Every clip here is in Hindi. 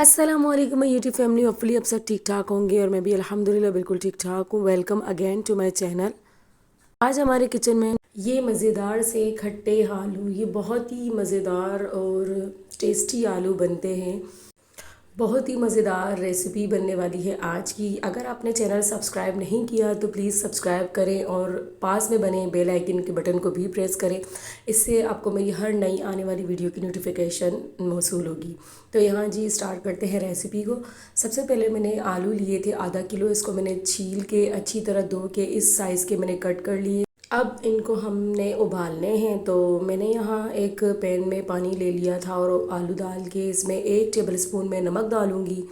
अस्सलामुअलैकुम माय यूट्यूब फैमिली। होपफुली आप सब ठीक ठाक होंगे और मैं भी अल्हम्दुलिल्लाह बिल्कुल ठीक ठाक हूँ। Welcome again to my channel. आज हमारे किचन में ये मज़ेदार से खट्टे आलू, ये बहुत ही मज़ेदार और टेस्टी आलू बनते हैं। बहुत ही मज़ेदार रेसिपी बनने वाली है आज की। अगर आपने चैनल सब्सक्राइब नहीं किया तो प्लीज़ सब्सक्राइब करें और पास में बने बेल आइकन के बटन को भी प्रेस करें। इससे आपको मेरी हर नई आने वाली वीडियो की नोटिफिकेशन मौसूल होगी। तो यहाँ जी स्टार्ट करते हैं रेसिपी को। सबसे पहले मैंने आलू लिए थे आधा किलो। इसको मैंने छील के अच्छी तरह धो के इस साइज़ के मैंने कट कर लिए। अब इनको हमने उबालने हैं। तो मैंने यहाँ एक पैन में पानी ले लिया था और आलू डाल के इसमें 1 टेबलस्पून में नमक डालूँगी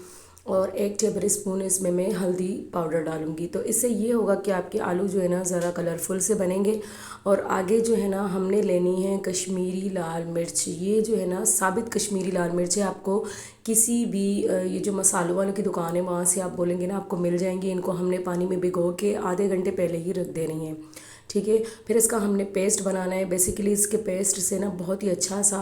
और 1 टेबलस्पून इसमें मैं हल्दी पाउडर डालूँगी। तो इससे ये होगा कि आपके आलू जो है ना ज़रा कलरफुल से बनेंगे। और आगे जो है ना हमने लेनी है कश्मीरी लाल मिर्च। ये जो है ना साबित कश्मीरी लाल मिर्च है। आपको किसी भी ये जो मसालों वालों की दुकान है वहाँ से आप बोलेंगे ना आपको मिल जाएंगी। इनको हमने पानी में भिगो के आधे घंटे पहले ही रख देनी है, ठीक है। फिर इसका हमने पेस्ट बनाना है। बेसिकली इसके पेस्ट से ना बहुत ही अच्छा सा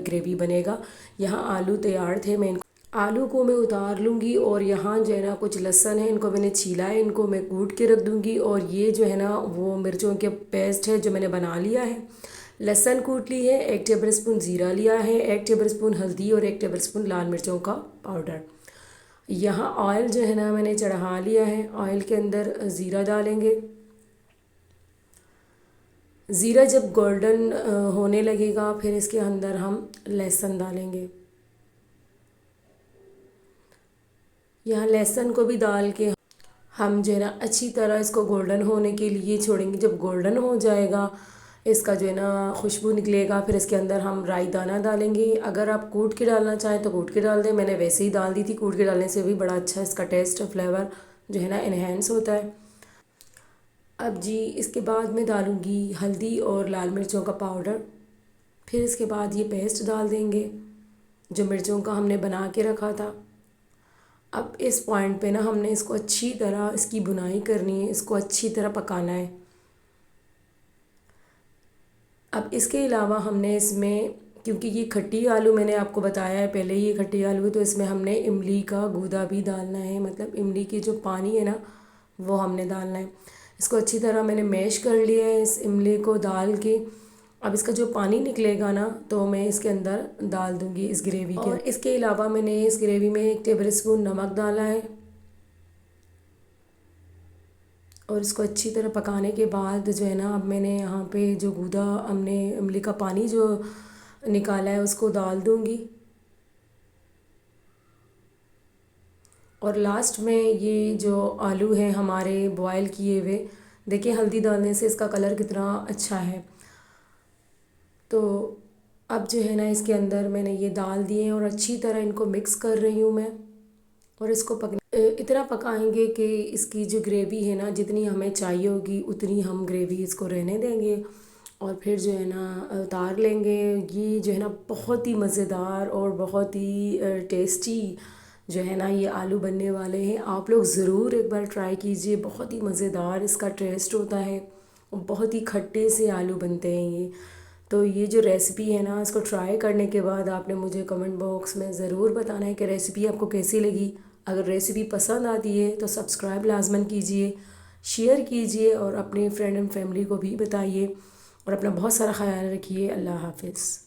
ग्रेवी बनेगा। यहाँ आलू तैयार थे। मैं आलू को मैं उतार लूँगी और यहाँ जो है ना कुछ लहसुन है, इनको मैंने छीला है, इनको मैं कूट के रख दूँगी। और ये जो है ना वो मिर्चों के पेस्ट है जो मैंने बना लिया है। लहसुन कूट ली है, 1 टेबलस्पून ज़ीरा लिया है, 1 टेबलस्पून हल्दी और 1 टेबलस्पून लाल मिर्चों का पाउडर। यहाँ ऑयल जो है ना मैंने चढ़ा लिया है। ऑयल के अंदर ज़ीरा डालेंगे। ज़ीरा जब गोल्डन होने लगेगा फिर इसके अंदर हम लहसुन डालेंगे। यहाँ लहसुन को भी डाल के हम जो है ना अच्छी तरह इसको गोल्डन होने के लिए छोड़ेंगे। जब गोल्डन हो जाएगा इसका जो है ना खुशबू निकलेगा, फिर इसके अंदर हम राई दाना डालेंगे। अगर आप कूट के डालना चाहें तो कूट के डाल दें। मैंने वैसे ही डाल दी थी। कूट के डालने से भी बड़ा अच्छा इसका टेस्ट फ्लेवर जो है ना इन्हेंस होता है। अब जी इसके बाद मैं डालूँगी हल्दी और लाल मिर्चों का पाउडर। फिर इसके बाद ये पेस्ट डाल देंगे जो मिर्चों का हमने बना के रखा था। अब इस पॉइंट पे ना हमने इसको अच्छी तरह इसकी भुनाई करनी है, इसको अच्छी तरह पकाना है। अब इसके अलावा हमने इसमें, क्योंकि ये खट्टी आलू मैंने आपको बताया है पहले ही ये खट्टी आलू है, तो इसमें हमने इमली का गूदा भी डालना है। मतलब इमली की जो पानी है ना वो हमने डालना है। इसको अच्छी तरह मैंने मैश कर लिया है इस इमली को डाल के। अब इसका जो पानी निकलेगा ना तो मैं इसके अंदर डाल दूँगी इस ग्रेवी के। और इसके अलावा मैंने इस ग्रेवी में 1 टेबलस्पून नमक डाला है। और इसको अच्छी तरह पकाने के बाद जो है ना अब मैंने यहाँ पे जो गूदा हमने इमली का पानी जो निकाला है उसको डाल दूँगी। और लास्ट में ये जो आलू हैं हमारे बॉयल किए हुए, देखिए हल्दी डालने से इसका कलर कितना अच्छा है। तो अब जो है ना इसके अंदर मैंने ये डाल दिए और अच्छी तरह इनको मिक्स कर रही हूँ मैं। और इसको इतना पकाएंगे कि इसकी जो ग्रेवी है ना जितनी हमें चाहिए होगी उतनी हम ग्रेवी इसको रहने देंगे। और फिर जो है ना उतार लेंगे। ये जो है ना बहुत ही मज़ेदार और बहुत ही टेस्टी जो है ना ये आलू बनने वाले हैं। आप लोग ज़रूर एक बार ट्राई कीजिए। बहुत ही मज़ेदार इसका टेस्ट होता है और बहुत ही खट्टे से आलू बनते हैं ये। तो ये जो रेसिपी है ना इसको ट्राई करने के बाद आपने मुझे कमेंट बॉक्स में ज़रूर बताना है कि रेसिपी आपको कैसी लगी। अगर रेसिपी पसंद आती है तो सब्सक्राइब लाजमन कीजिए, शेयर कीजिए और अपने फ्रेंड एंड फैमिली को भी बताइए। और अपना बहुत सारा ख्याल रखिए। अल्लाह हाफ़िज़।